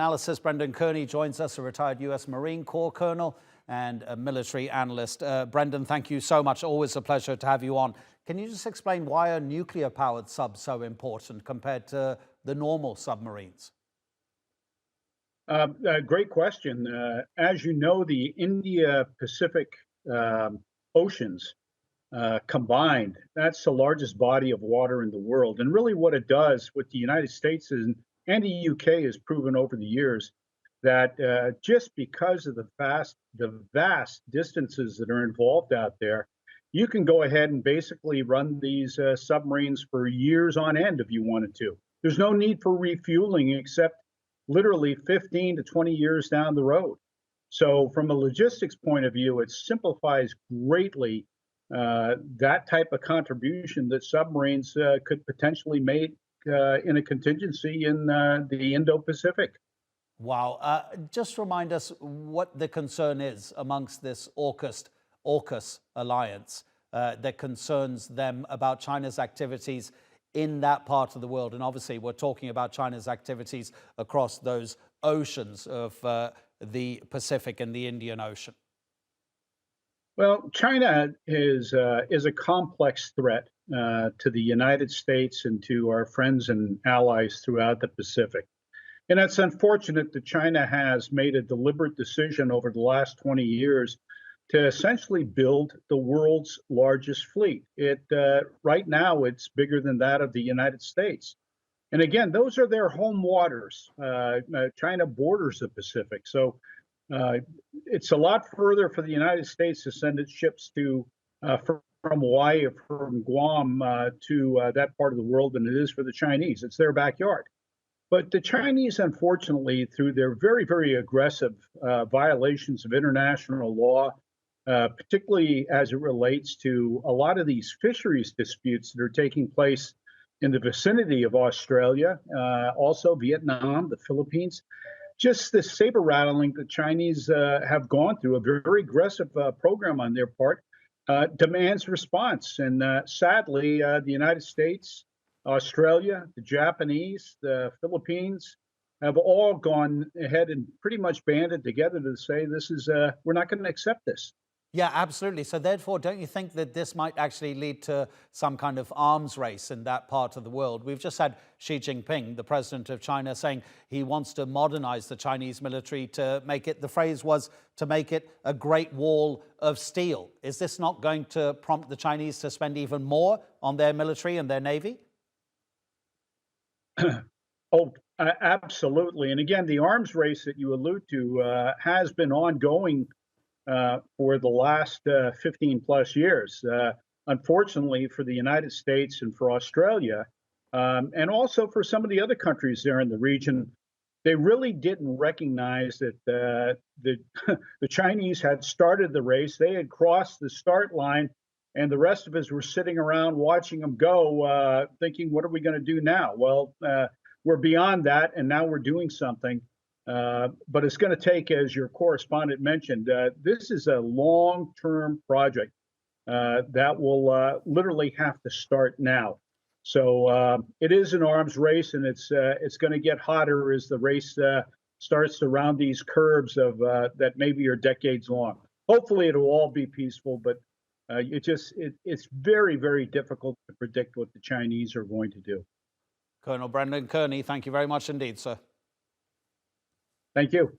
Analyst Brendan Kearney joins us, a retired U.S. Marine Corps colonel and a military analyst. Brendan, thank you so much. Always a pleasure to have you on. Can you just explain why are nuclear-powered subs so important compared to the normal submarines? Great question. As you know, the Indo-Pacific oceans combined, that's the largest body of water in the world. And really what it does with the United States and the UK has proven over the years that just because of the vast distances that are involved out there, you can go ahead and basically run these submarines for years on end if you wanted to. There's no need for refueling except literally 15 to 20 years down the road. So from a logistics point of view, it simplifies greatly that type of contribution that submarines could potentially make in a contingency in the Indo-Pacific. Wow. Just remind us what the concern is amongst this Aukus alliance that concerns them about China's activities in that part of the world. And obviously, we're talking about China's activities across those oceans of the Pacific and the Indian Ocean. Well, China is a complex threat to the United States and to our friends and allies throughout the Pacific. And it's unfortunate that China has made a deliberate decision over the last 20 years to essentially build the world's largest fleet. Right now, it's bigger than that of the United States. And again, those are their home waters. China borders the Pacific. So it's a lot further for the United States to send its ships from Hawaii or from Guam to that part of the world than it is for the Chinese. It's their backyard. But the Chinese, unfortunately, through their very, very aggressive violations of international law, particularly as it relates to a lot of these fisheries disputes that are taking place in the vicinity of Australia, also Vietnam, the Philippines, just the saber rattling the Chinese have gone through, a very aggressive program on their part, demands response. And sadly, the United States, Australia, the Japanese, the Philippines have all gone ahead and pretty much banded together to say we're not going to accept this. Yeah, absolutely. So therefore, don't you think that this might actually lead to some kind of arms race in that part of the world? We've just had Xi Jinping, the president of China, saying he wants to modernize the Chinese military to make it, the phrase was, to make it a great wall of steel. Is this not going to prompt the Chinese to spend even more on their military and their navy? Oh, absolutely. And again, the arms race that you allude to has been ongoing for the last 15 plus years. Unfortunately, for the United States and for Australia, and also for some of the other countries there in the region, they really didn't recognize that the Chinese had started the race. They had crossed the start line, and the rest of us were sitting around watching them go, thinking, what are we going to do now? Well, we're beyond that, and now we're doing something. But it's going to take, as your correspondent mentioned, this is a long-term project that will literally have to start now. So it is an arms race, and it's going to get hotter as the race starts to round these curves of that maybe are decades long. Hopefully, it will all be peaceful, but it's very, very difficult to predict what the Chinese are going to do. Colonel Brendan Kearney, thank you very much indeed, sir. Thank you.